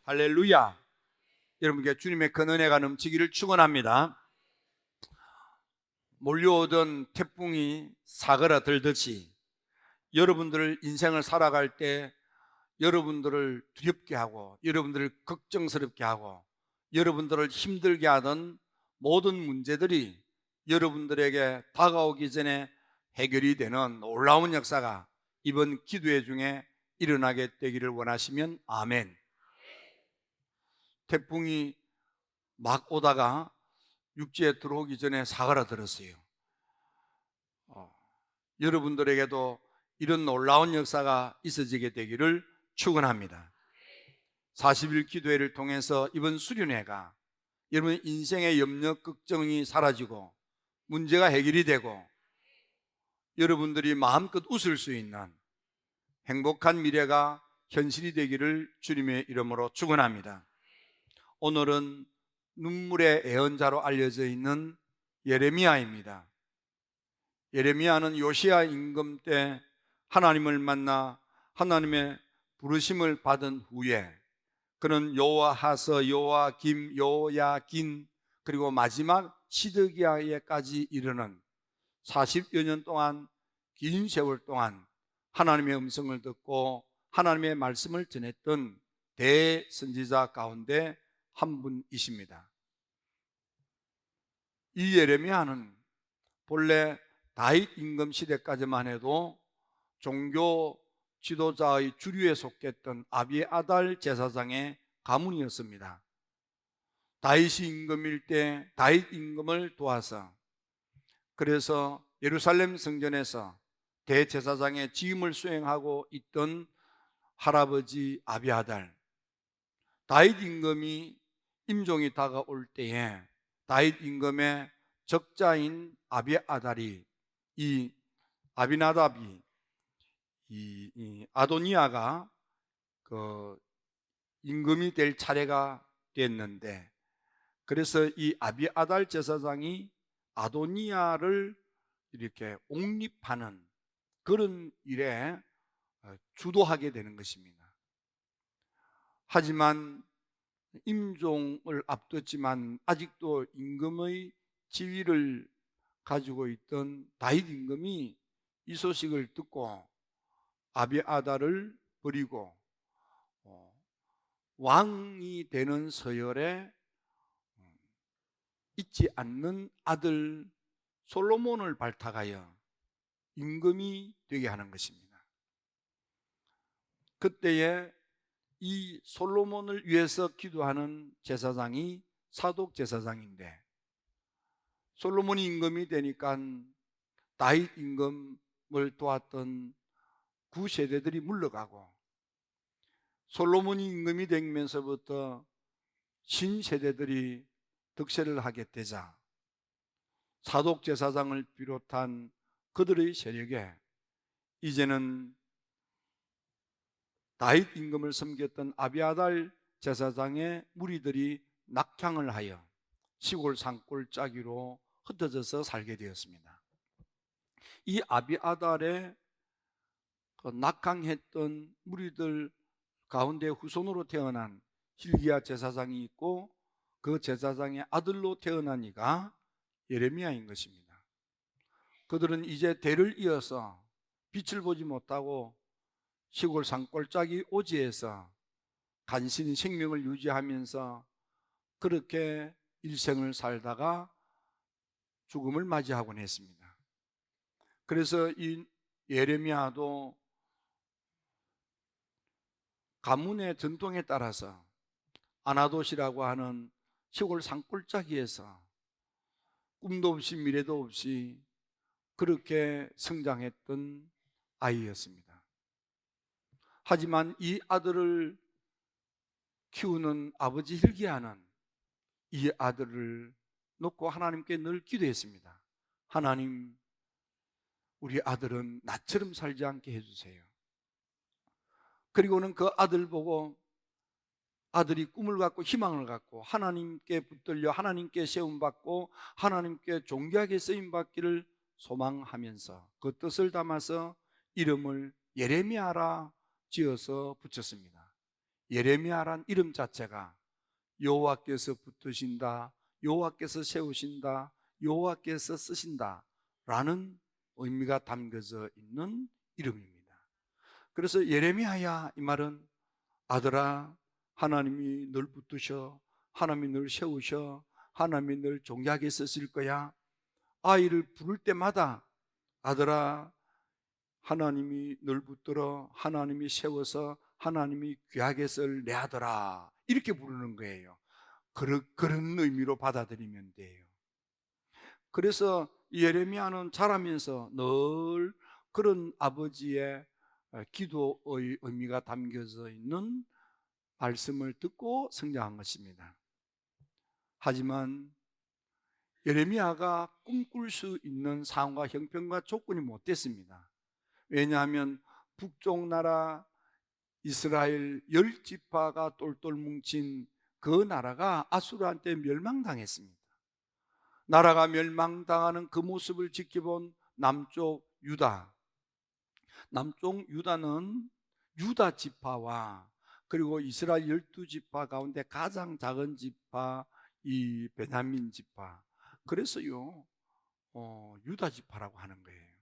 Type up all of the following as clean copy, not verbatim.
할렐루야. 여러분께 주님의 큰 은혜가 넘치기를 축원합니다. 몰려오던 태풍이 사그라들듯이 여러분들 인생을 살아갈 때 여러분들을 두렵게 하고 여러분들을 걱정스럽게 하고 여러분들을 힘들게 하던 모든 문제들이 여러분들에게 다가오기 전에 해결이 되는 놀라운 역사가 이번 기도회 중에 일어나게 되기를 원하시면 아멘. 태풍이 막 오다가 육지에 들어오기 전에 사그라들었어요. 여러분들에게도 이런 놀라운 역사가 있어지게 되기를 축원합니다. 40일 기도회를 통해서 이번 수련회가 여러분 인생의 염려 걱정이 사라지고 문제가 해결이 되고 여러분들이 마음껏 웃을 수 있는 행복한 미래가 현실이 되기를 주님의 이름으로 축원합니다. 오늘은 눈물의 예언자로 알려져 있는 예레미야입니다. 예레미야는 요시야 임금 때 하나님을 만나 하나님의 부르심을 받은 후에 그는 요아하서, 요아김, 요야긴 그리고 마지막 시드기야에까지 이르는 40여 년 동안 긴 세월 동안 하나님의 음성을 듣고 하나님의 말씀을 전했던 대선지자 가운데 한 분이십니다. 이 예레미야는 본래 다윗 임금 시대까지만 해도 종교 지도자의 주류에 속했던 아비아달 제사장의 가문이었습니다. 다윗이 임금일 때 다윗 임금을 도와서 그래서 예루살렘 성전에서 대제사장의 직임을 수행하고 있던 할아버지 아비아달, 다윗 임금이 임종이 다가올 때에 다윗 임금의 적자인 아비아달이 이 아비나답이 이 아도니아가 그 임금이 될 차례가 됐는데 그래서 이 아비아달 제사장이 아도니아를 이렇게 옹립하는 그런 일에 주도하게 되는 것입니다. 하지만 임종을 앞뒀지만 아직도 임금의 지위를 가지고 있던 다윗 임금이 이 소식을 듣고 아비아달을 버리고 왕이 되는 서열에 있지 않는 아들 솔로몬을 발탁하여 임금이 되게 하는 것입니다. 그때에 이 솔로몬을 위해서 기도하는 제사장이 사독 제사장인데 솔로몬이 임금이 되니까 다윗 임금을 도왔던 구세대들이 물러가고 솔로몬이 임금이 되면서부터 신세대들이 득세를 하게 되자 사독 제사장을 비롯한 그들의 세력에 이제는 다윗 임금을 섬겼던 아비아달 제사장의 무리들이 낙향을 하여 시골 산골 짜기로 흩어져서 살게 되었습니다. 이 아비아달의 그 낙향했던 무리들 가운데 후손으로 태어난 hil기야 제사장이 있고 그 제사장의 아들로 태어난 이가 예레미야인 것입니다. 그들은 이제 대를 이어서 빛을 보지 못하고 시골 산골짜기 오지에서 간신히 생명을 유지하면서 그렇게 일생을 살다가 죽음을 맞이하곤 했습니다. 그래서 이 예레미야도 가문의 전통에 따라서 아나돗이라고 하는 시골 산골짜기에서 꿈도 없이 미래도 없이 그렇게 성장했던 아이였습니다. 하지만 이 아들을 키우는 아버지 hil기야는 이 아들을 놓고 하나님께 늘 기도했습니다. 하나님, 우리 아들은 나처럼 살지 않게 해주세요. 그리고는 그 아들 보고 아들이 꿈을 갖고 희망을 갖고 하나님께 붙들려 하나님께 세움받고 하나님께 존귀하게 쓰임받기를 소망하면서 그 뜻을 담아서 이름을 예레미야라 지어서 붙였습니다. 예레미야란 이름 자체가 여호와께서 붙드신다, 여호와께서 세우신다, 여호와께서 쓰신다 라는 의미가 담겨져 있는 이름입니다. 그래서 예레미야야, 이 말은 아들아, 하나님이 널 붙드셔, 하나님이 널 세우셔, 하나님이 널 존귀하게 쓰실 거야. 아이를 부를 때마다 아들아, 하나님이 널 붙들어, 하나님이 세워서 하나님이 귀하게 쓸 내 아들아, 이렇게 부르는 거예요. 그런 의미로 받아들이면 돼요. 그래서 예레미야는 자라면서 늘 그런 아버지의 기도의 의미가 담겨져 있는 말씀을 듣고 성장한 것입니다. 하지만 예레미야가 꿈꿀 수 있는 상황과 형편과 조건이 못 됐습니다. 왜냐하면 북쪽 나라 이스라엘 10지파가 똘똘 뭉친 그 나라가 아수르한테 멸망당했습니다. 나라가 멸망당하는 그 모습을 지켜본 남쪽 유다는 유다 지파와 그리고 이스라엘 12지파 가운데 가장 작은 지파 이 베냐민 지파, 그래서요 유다 지파라고 하는 거예요.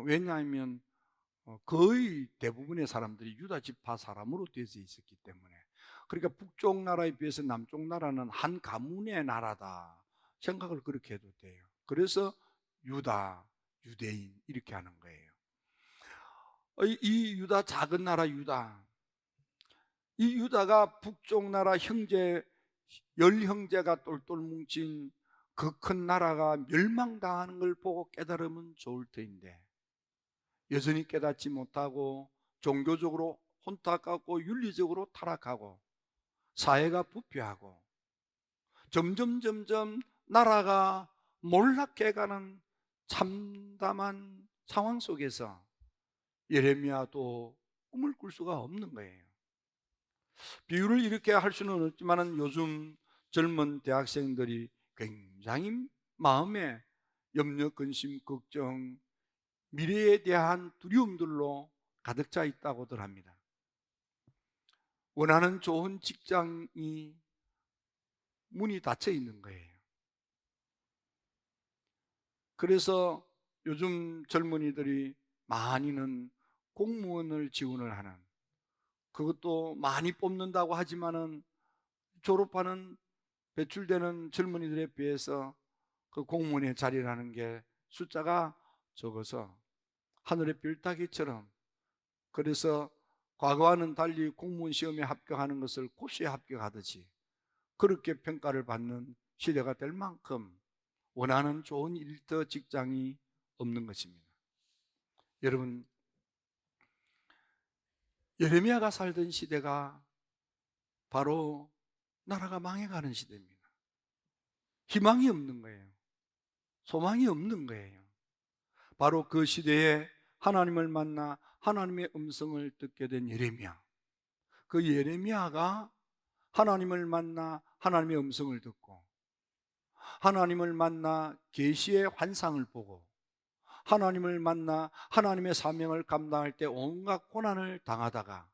왜냐하면 거의 대부분의 사람들이 유다 지파 사람으로 되어져 있었기 때문에. 그러니까 북쪽 나라에 비해서 남쪽 나라는 한 가문의 나라다 생각을 그렇게 해도 돼요. 그래서 유대인 이렇게 하는 거예요. 이 유다, 작은 나라 유다, 이 유다가 북쪽 나라 열 형제가 똘똘 뭉친 그 큰 나라가 멸망당하는 걸 보고 깨달으면 좋을 터인데 여전히 깨닫지 못하고 종교적으로 혼탁하고 윤리적으로 타락하고 사회가 부패하고 점점 나라가 몰락해가는 참담한 상황 속에서 예레미야도 꿈을 꿀 수가 없는 거예요. 비유를 이렇게 할 수는 없지만 요즘 젊은 대학생들이 굉장히 마음에 염려, 근심, 걱정, 미래에 대한 두려움들로 가득 차 있다고들 합니다. 원하는 좋은 직장이 문이 닫혀 있는 거예요. 그래서 요즘 젊은이들이 많이는 공무원을 지원을 하는, 그것도 많이 뽑는다고 하지만은 졸업하는 배출되는 젊은이들에 비해서 그 공무원의 자리라는 게 숫자가 적어서 하늘의 별 따기처럼, 그래서 과거와는 달리 공무원 시험에 합격하는 것을 고시에 합격하듯이 그렇게 평가를 받는 시대가 될 만큼 원하는 좋은 일터 직장이 없는 것입니다. 여러분, 예레미야가 살던 시대가 바로 나라가 망해가는 시대입니다. 희망이 없는 거예요. 소망이 없는 거예요. 바로 그 시대에 하나님을 만나 하나님의 음성을 듣게 된 예레미야. 그 예레미야가 하나님을 만나 하나님의 음성을 듣고 하나님을 만나 계시의 환상을 보고 하나님을 만나 하나님의 사명을 감당할 때 온갖 고난을 당하다가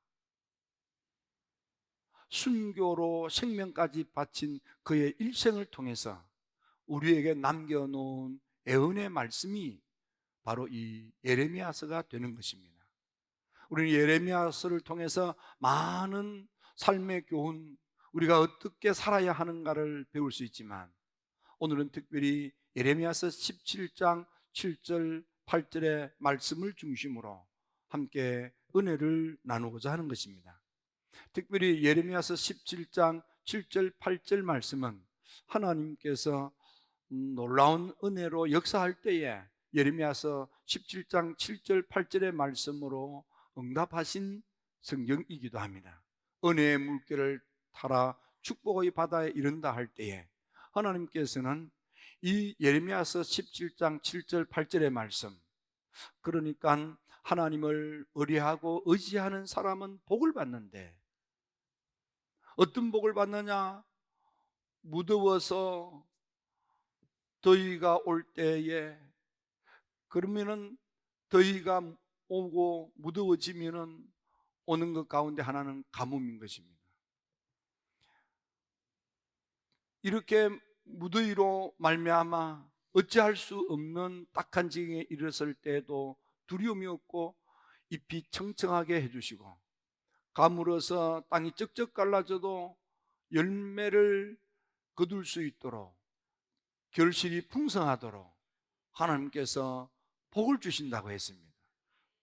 순교로 생명까지 바친 그의 일생을 통해서 우리에게 남겨놓은 애언의 말씀이 바로 이 예레미야서가 되는 것입니다. 우리는 예레미야서를 통해서 많은 삶의 교훈, 우리가 어떻게 살아야 하는가를 배울 수 있지만 오늘은 특별히 예레미야서 17장 7절 8절의 말씀을 중심으로 함께 은혜를 나누고자 하는 것입니다. 특별히 예레미야서 17장 7절 8절 말씀은 하나님께서 놀라운 은혜로 역사할 때에 예레미야서 17장 7절 8절의 말씀으로 응답하신 성경이기도 합니다. 은혜의 물결을 타라 축복의 바다에 이른다 할 때에 하나님께서는 이 예레미야서 17장 7절 8절의 말씀, 그러니까 하나님을 의뢰하고 의지하는 사람은 복을 받는데 어떤 복을 받느냐? 무더워서 더위가 올 때에, 그러면은 더위가 오고 무더워지면은 오는 것 가운데 하나는 가뭄인 것입니다. 이렇게 무더위로 말미암아 어찌할 수 없는 딱한 지경에 이르렀을 때에도 두려움이 없고 잎이 청청하게 해주시고, 가물어서 땅이 쩍쩍 갈라져도 열매를 거둘 수 있도록, 결실이 풍성하도록 하나님께서 복을 주신다고 했습니다.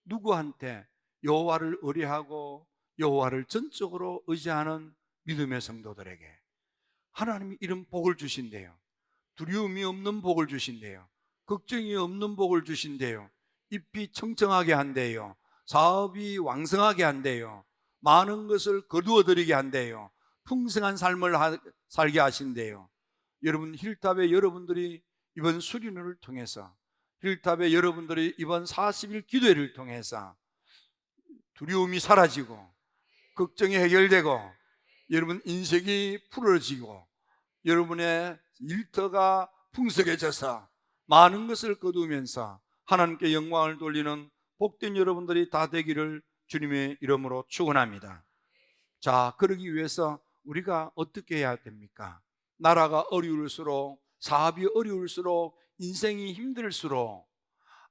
누구한테? 여호와를 의뢰하고 여호와를 전적으로 의지하는 믿음의 성도들에게 하나님이 이런 복을 주신대요. 두려움이 없는 복을 주신대요. 걱정이 없는 복을 주신대요. 잎이 청청하게 한대요. 사업이 왕성하게 한대요. 많은 것을 거두어들이게 한대요. 풍성한 삶을 살게 하신대요. 여러분, 힐탑의 여러분들이 이번 수련회를 통해서, 힐탑의 여러분들이 이번 40일 기도회를 통해서 두려움이 사라지고 걱정이 해결되고 여러분 인생이 풀어지고 여러분의 일터가 풍성해져서 많은 것을 거두면서 하나님께 영광을 돌리는 복된 여러분들이 다 되기를 주님의 이름으로 축원합니다. 자, 그러기 위해서 우리가 어떻게 해야 됩니까? 나라가 어려울수록, 사업이 어려울수록, 인생이 힘들수록,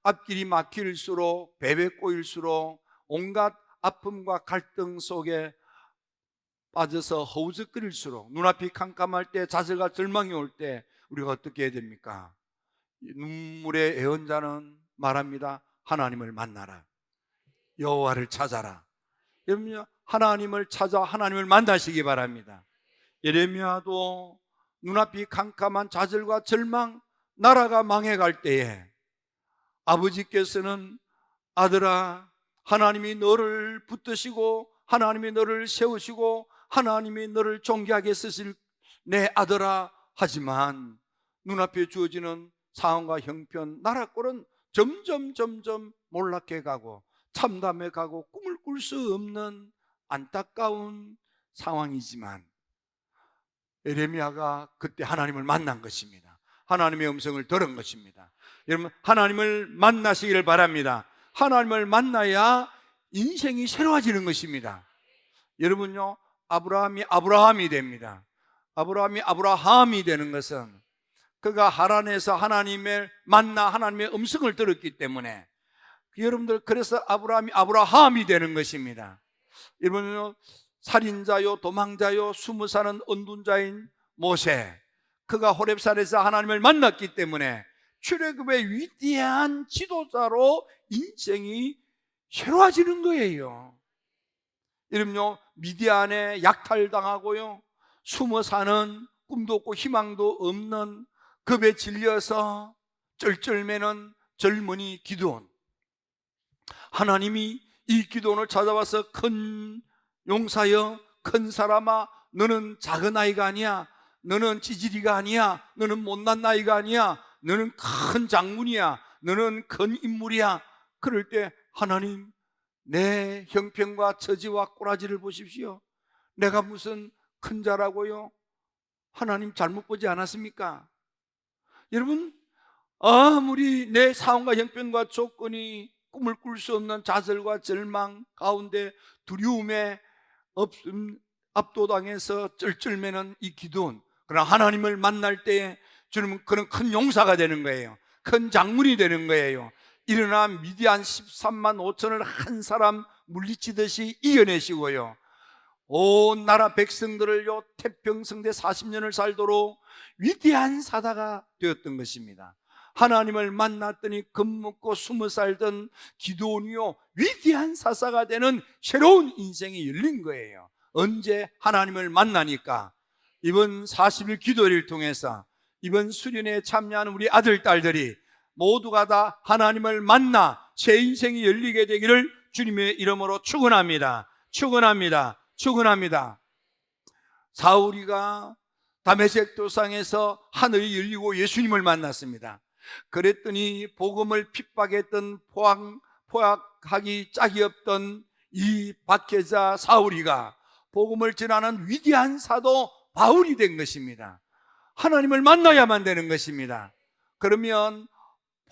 앞길이 막힐수록, 배배 꼬일수록, 온갖 아픔과 갈등 속에 빠져서 허우적거릴수록, 눈앞이 캄캄할 때, 좌절과 절망이 올 때 우리가 어떻게 해야 됩니까? 눈물의 애언자는 말합니다. 하나님을 만나라, 여호와를 찾아라. 여러분, 하나님을 찾아 하나님을 만나시기 바랍니다. 예레미야도 눈앞이 캄캄한 좌절과 절망, 나라가 망해갈 때에 아버지께서는 아들아, 하나님이 너를 붙드시고 하나님이 너를 세우시고 하나님이 너를 존귀하게 쓰실 내 아들아, 하지만 눈앞에 주어지는 상황과 형편, 나라꼴은 점점 몰락해 가고 참담해 가고 꿈을 꿀 수 없는 안타까운 상황이지만 에레미야가 그때 하나님을 만난 것입니다. 하나님의 음성을 들은 것입니다. 여러분, 하나님을 만나시기를 바랍니다. 하나님을 만나야 인생이 새로워지는 것입니다. 여러분요, 아브라함이 됩니다. 아브라함이 되는 것은 그가 하란에서 하나님을 만나 하나님의 음성을 들었기 때문에, 여러분들, 그래서 아브라함이 되는 것입니다. 여러분요, 살인자요, 도망자요, 숨어 사는 언둔자인 모세, 그가 호렙산에서 하나님을 만났기 때문에 출애굽의 위대한 지도자로 인생이 새로워지는 거예요. 여러분요, 미디안에 약탈당하고요, 숨어 사는, 꿈도 없고 희망도 없는 겁에 질려서 쩔쩔매는 젊은이 기드온, 하나님이 이 기드온을 찾아와서 큰 용사여, 큰 사람아, 너는 작은 아이가 아니야, 너는 찌질이가 아니야, 너는 못난 아이가 아니야, 너는 큰 장군이야, 너는 큰 인물이야. 그럴 때 하나님, 내 형편과 처지와 꼬라지를 보십시오. 내가 무슨 큰 자라고요? 하나님 잘못 보지 않았습니까? 여러분, 아무리 내 상황과 형편과 조건이 꿈을 꿀 수 없는 좌절과 절망 가운데 두려움에 압도당해서 쩔쩔매는 이 기도원, 그러나 하나님을 만날 때에 주님은 그런 큰 용사가 되는 거예요. 큰 장군이 되는 거예요. 일어나 미디안 13만 5천을 한 사람 물리치듯이 이겨내시고요, 온 나라 백성들을요, 태평성대 40년을 살도록 위대한 사다가 되었던 것입니다. 하나님을 만났더니 겁먹고 숨어 살던 기드온이요, 위대한 사사가 되는 새로운 인생이 열린 거예요. 언제? 하나님을 만나니까. 이번 40일 기도를 통해서 이번 수련회에 참여하는 우리 아들, 딸들이 모두가 다 하나님을 만나 새 인생이 열리게 되기를 주님의 이름으로 축원합니다. 축원합니다. 사울이가 다메섹 도상에서 하늘이 열리고 예수님을 만났습니다. 그랬더니 복음을 핍박했던 포악하기 짝이 없던 이 박해자 사울이가 복음을 전하는 위대한 사도 바울이 된 것입니다. 하나님을 만나야만 되는 것입니다. 그러면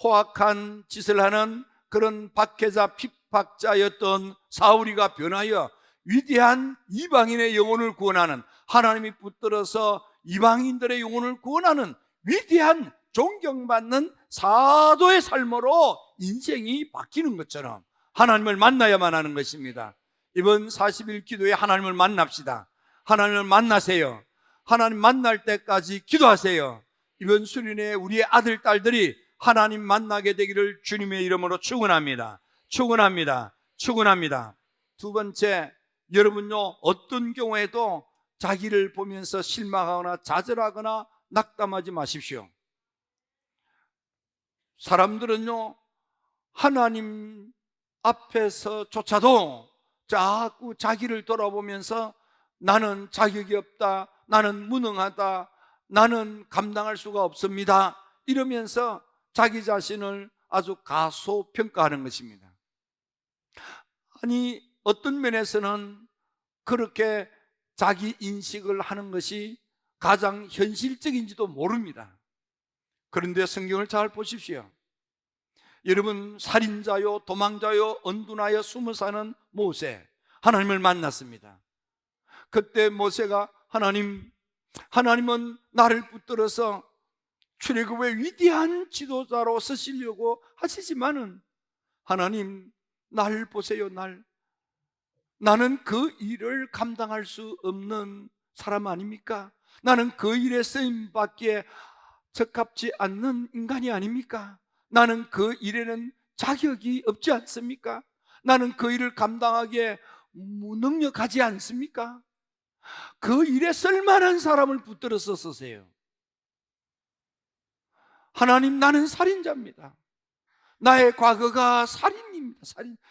포악한 짓을 하는 그런 박해자 박자였던 사울이가 변하여 위대한 이방인의 영혼을 구원하는, 하나님이 붙들어서 이방인들의 영혼을 구원하는 위대한 존경받는 사도의 삶으로 인생이 바뀌는 것처럼 하나님을 만나야만 하는 것입니다. 이번 40일 기도에 하나님을 만납시다. 하나님을 만나세요. 하나님 만날 때까지 기도하세요. 이번 수련회 우리의 아들, 딸들이 하나님 만나게 되기를 주님의 이름으로 축원합니다. 축원합니다. 축원합니다. 두 번째, 여러분요, 어떤 경우에도 자기를 보면서 실망하거나 좌절하거나 낙담하지 마십시오. 사람들은요, 하나님 앞에서조차도 자꾸 자기를 돌아보면서 나는 자격이 없다, 나는 무능하다, 나는 감당할 수가 없습니다, 이러면서 자기 자신을 아주 가소평가하는 것입니다. 아니, 어떤 면에서는 그렇게 자기 인식을 하는 것이 가장 현실적인지도 모릅니다. 그런데 성경을 잘 보십시오. 여러분, 살인자요, 도망자요, 언둔하여 숨어 사는 모세, 하나님을 만났습니다. 그때 모세가 하나님은 나를 붙들어서 출애굽의 위대한 지도자로 쓰시려고 하시지만은, 하나님, 날 보세요. 나는 그 일을 감당할 수 없는 사람 아닙니까? 나는 그 일에 쓰임받기에 적합지 않는 인간이 아닙니까? 나는 그 일에는 자격이 없지 않습니까? 나는 그 일을 감당하기에 무능력하지 않습니까? 그 일에 쓸만한 사람을 붙들어서 쓰세요. 하나님, 나는 살인자입니다. 나의 과거가 살인입니다.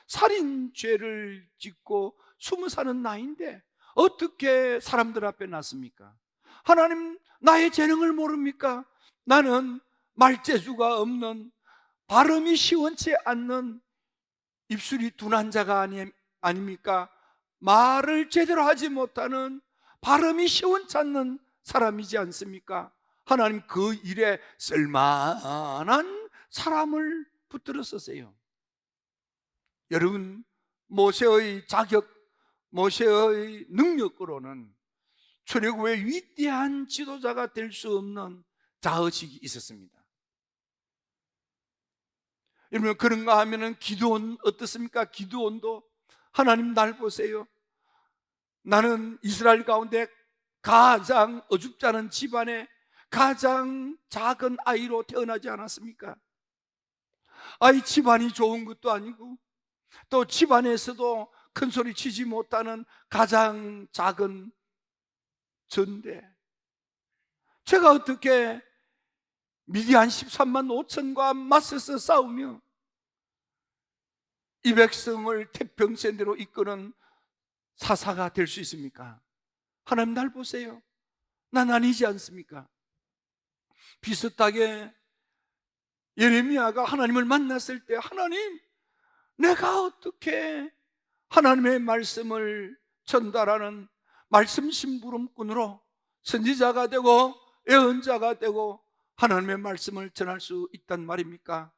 살인죄를 짓고 숨어 사는 나인데 어떻게 사람들 앞에 났습니까? 하나님, 나의 재능을 모릅니까? 나는 말재주가 없는, 발음이 시원치 않는, 입술이 둔한 자가 아닙니까? 말을 제대로 하지 못하는, 발음이 시원치 않는 사람이지 않습니까? 하나님, 그 일에 쓸만한 사람을 붙들어 쓰세요. 여러분, 모세의 자격, 모세의 능력으로는 출애굽의 위대한 지도자가 될 수 없는 자의식이 있었습니다. 여러분, 그런가 하면은 기드온 어떻습니까? 기드온도 하나님, 날 보세요. 나는 이스라엘 가운데 가장 어줍지 않은 집안에 가장 작은 아이로 태어나지 않았습니까? 아이 집안이 좋은 것도 아니고 또 집안에서도 큰 소리 치지 못하는 가장 작은 전데, 제가 어떻게 미디안 13만 5천과 맞서서 싸우며 이 백성을 태평천대로 이끄는 사사가 될 수 있습니까? 하나님, 날 보세요. 난 아니지 않습니까? 비슷하게 예레미야가 하나님을 만났을 때, 하나님, 내가 어떻게 하나님의 말씀을 전달하는 말씀 심부름꾼으로 선지자가 되고 예언자가 되고 하나님의 말씀을 전할 수 있단 말입니까?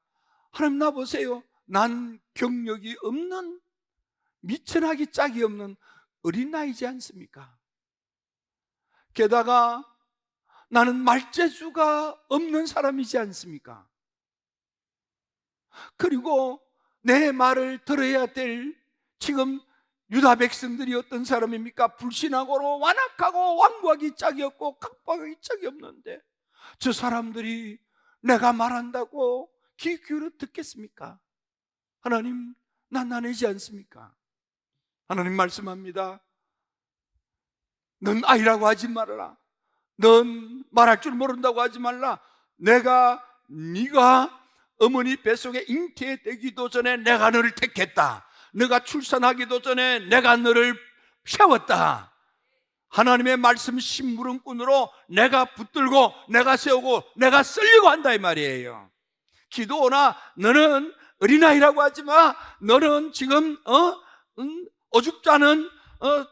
하나님, 나 보세요. 난 경력이 없는, 미천하기 짝이 없는 어린아이지 않습니까? 게다가 나는 말재주가 없는 사람이지 않습니까? 그리고 내 말을 들어야 될 지금 유다 백성들이 어떤 사람입니까? 불신하고 완악하고 완고하기 짝이 없고 각박하기 짝이 없는데 저 사람들이 내가 말한다고 귀 기울여 듣겠습니까? 하나님, 난 아니지 않습니까? 하나님 말씀합니다. 넌 아이라고 하지 말아라. 넌 말할 줄 모른다고 하지 말라. 네가 어머니 뱃속에 잉태되기도 전에 내가 너를 택했다. 네가 출산하기도 전에 내가 너를 세웠다. 하나님의 말씀 심부름꾼으로 내가 붙들고 내가 세우고 내가 쓰려고 한다, 이 말이에요. 기도오나, 너는 어린아이라고 하지 마. 너는 지금 어줍지 않은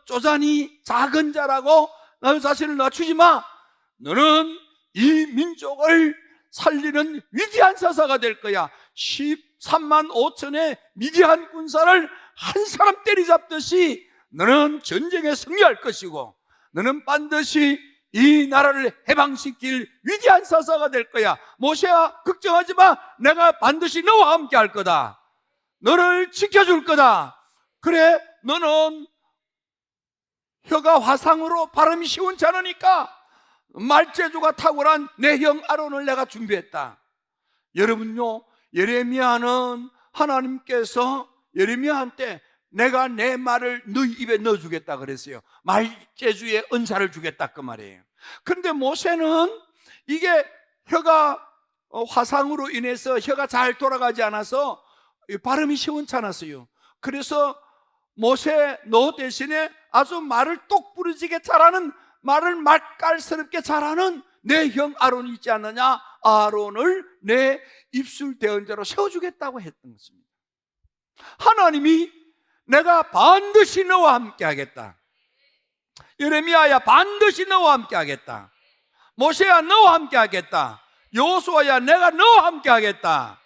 쪼잔히 작은 자라고 너 자신을 낮추지 마. 너는 이 민족을 살리는 위대한 사사가 될 거야. 3만 5천의 미디안 군사를 한 사람 때리잡듯이 너는 전쟁에 승리할 것이고 너는 반드시 이 나라를 해방시킬 위대한 사사가 될 거야. 모세야, 걱정하지 마. 내가 반드시 너와 함께 할 거다. 너를 지켜줄 거다. 그래, 너는 혀가 화상으로 발음이 시원치 않으니까 말재주가 탁월한 내 형 아론을 내가 준비했다. 여러분요, 예레미야는 하나님께서 예레미야한테 내가 내 말을 너희 입에 넣어주겠다 그랬어요. 말재주의 은사를 주겠다 그 말이에요. 그런데 모세는 이게 혀가 화상으로 인해서 혀가 잘 돌아가지 않아서 발음이 시원치 않았어요. 그래서 모세, 너 대신에 아주 말을 똑부러지게 잘하는, 말을 맛깔스럽게 잘하는 내 형 아론이 있지 않느냐, 아론을 내 입술 대언자로 세워주겠다고 했던 것입니다. 하나님이 내가 반드시 너와 함께 하겠다. 예레미야야, 반드시 너와 함께 하겠다. 모세야, 너와 함께 하겠다. 여호수아야, 내가 너와 함께 하겠다.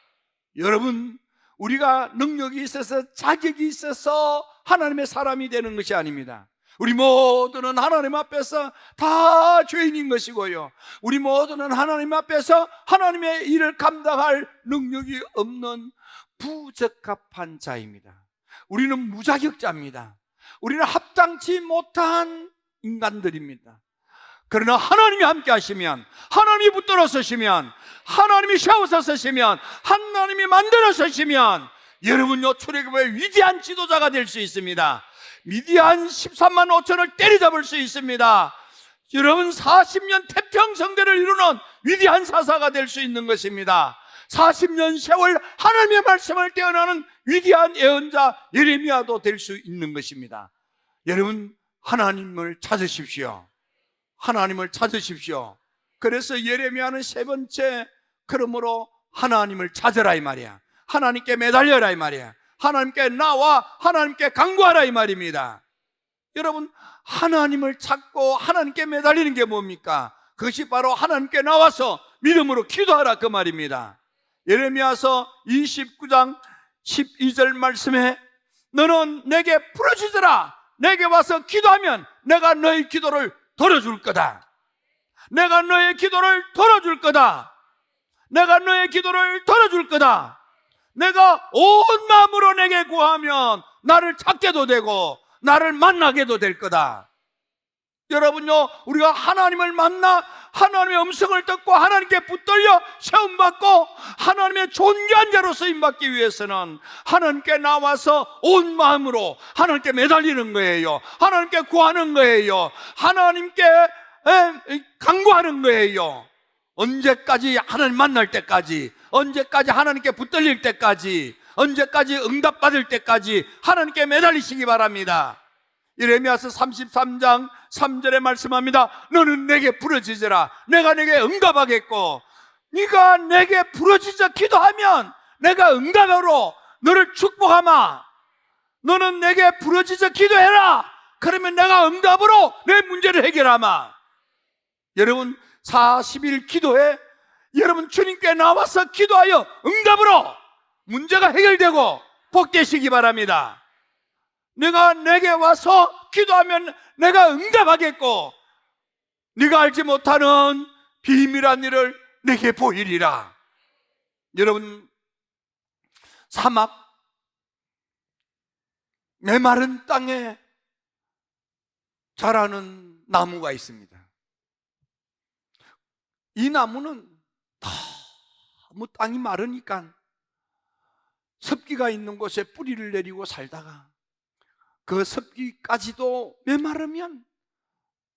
여러분, 우리가 능력이 있어서 자격이 있어서 하나님의 사람이 되는 것이 아닙니다. 우리 모두는 하나님 앞에서 다 죄인인 것이고요, 우리 모두는 하나님 앞에서 하나님의 일을 감당할 능력이 없는 부적합한 자입니다. 우리는 무자격자입니다. 우리는 합당치 못한 인간들입니다. 그러나 하나님이 함께 하시면, 하나님이 붙들어 서시면, 하나님이 세워서 서시면, 하나님이 만들어 서시면 여러분요, 출애굽의 위대한 지도자가 될 수 있습니다. 미디안 13만 5천을 때리잡을 수 있습니다. 여러분, 40년 태평성대를 이루는 위대한 사사가 될 수 있는 것입니다. 40년 세월 하나님의 말씀을 떼어나는 위대한 예언자 예레미야도 될 수 있는 것입니다. 여러분, 하나님을 찾으십시오. 하나님을 찾으십시오. 그래서 예레미야는 세 번째, 그러므로 하나님을 찾으라 이 말이야. 하나님께 매달려라 이 말이야. 하나님께 나와 하나님께 간구하라 이 말입니다. 여러분, 하나님을 찾고 하나님께 매달리는 게 뭡니까? 그것이 바로 하나님께 나와서 믿음으로 기도하라 그 말입니다. 예레미야서 29장 12절 말씀에 너는 내게 부르짖으라. 내게 와서 기도하면 내가 너의 기도를 들어줄 거다. 내가 너의 기도를 들어줄 거다. 내가 너의 기도를 들어줄 거다. 내가 온 마음으로 내게 구하면 나를 찾게도 되고 나를 만나게도 될 거다. 여러분요, 우리가 하나님을 만나 하나님의 음성을 듣고 하나님께 붙들려 세움받고 하나님의 존귀한 자로 쓰임받기 위해서는 하나님께 나와서 온 마음으로 하나님께 매달리는 거예요. 하나님께 구하는 거예요. 하나님께 간구하는 거예요. 언제까지? 하나님 만날 때까지. 언제까지? 하나님께 붙들릴 때까지. 언제까지? 응답받을 때까지 하나님께 매달리시기 바랍니다. 예레미야서 33장 3절에 말씀합니다. 너는 내게 부르짖으라. 내가 내게 응답하겠고, 네가 내게 부르짖어 기도하면 내가 응답으로 너를 축복하마. 너는 내게 부르짖어 기도해라. 그러면 내가 응답으로 내 문제를 해결하마. 여러분, 40일 기도에 여러분 주님께 나와서 기도하여 응답으로 문제가 해결되고 복되시기 바랍니다. 네가 내게 와서 기도하면 내가 응답하겠고, 네가 알지 못하는 비밀한 일을 내게 보이리라. 여러분, 사막 메마른 땅에 자라는 나무가 있습니다. 이 나무는 너무 땅이 마르니까 습기가 있는 곳에 뿌리를 내리고 살다가 그 습기까지도 메마르면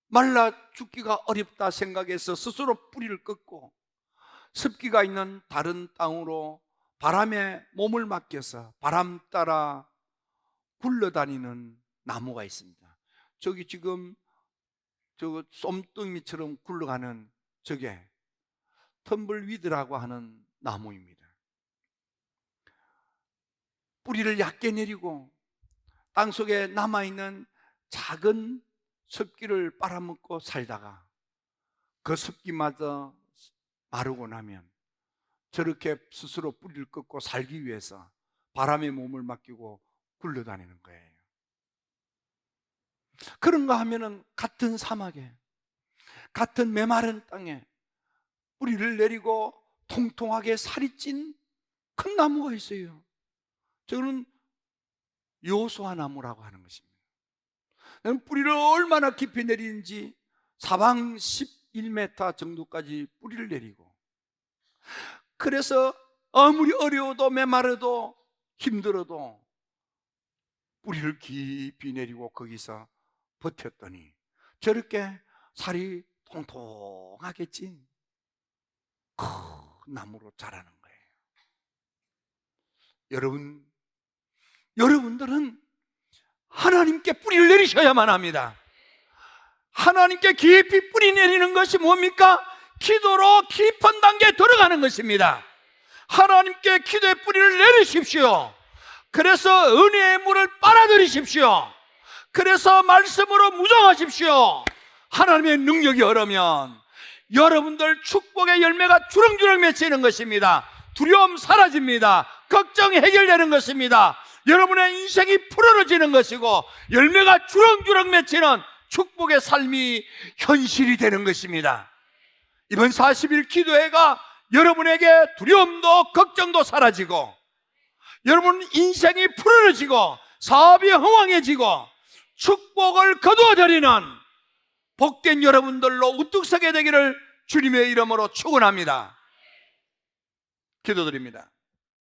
말라 죽기가 어렵다 생각해서 스스로 뿌리를 끊고 습기가 있는 다른 땅으로 바람에 몸을 맡겨서 바람 따라 굴러다니는 나무가 있습니다. 저기 지금 저 쏨덩이처럼 굴러가는 저게 텀블위드라고 하는 나무입니다. 뿌리를 얕게 내리고 땅속에 남아있는 작은 습기를 빨아먹고 살다가 그 습기마저 마르고 나면 저렇게 스스로 뿌리를 꺾고 살기 위해서 바람에 몸을 맡기고 굴러다니는 거예요. 그런가 하면은 같은 사막에, 같은 메마른 땅에 뿌리를 내리고 통통하게 살이 찐 큰 나무가 있어요. 저거는 요소화 나무라고 하는 것입니다. 뿌리를 얼마나 깊이 내리는지 사방 11m 정도까지 뿌리를 내리고, 그래서 아무리 어려워도 메마르도 힘들어도 뿌리를 깊이 내리고 거기서 버텼더니 저렇게 살이 통통하게 찐 큰 나무로 자라는 거예요. 여러분들은 하나님께 뿌리를 내리셔야만 합니다. 하나님께 깊이 뿌리 내리는 것이 뭡니까? 기도로 깊은 단계에 들어가는 것입니다. 하나님께 기도의 뿌리를 내리십시오. 그래서 은혜의 물을 빨아들이십시오. 그래서 말씀으로 무장하십시오. 하나님의 능력이 얼으면 여러분들 축복의 열매가 주렁주렁 맺히는 것입니다. 두려움 사라집니다. 걱정이 해결되는 것입니다. 여러분의 인생이 푸르러지는 것이고 열매가 주렁주렁 맺히는 축복의 삶이 현실이 되는 것입니다. 이번 40일 기도회가 여러분에게 두려움도 걱정도 사라지고 여러분 인생이 푸르러지고 사업이 흥왕해지고 축복을 거두어들이는 복된 여러분들로 우뚝 서게 되기를 주님의 이름으로 축원합니다. 기도드립니다.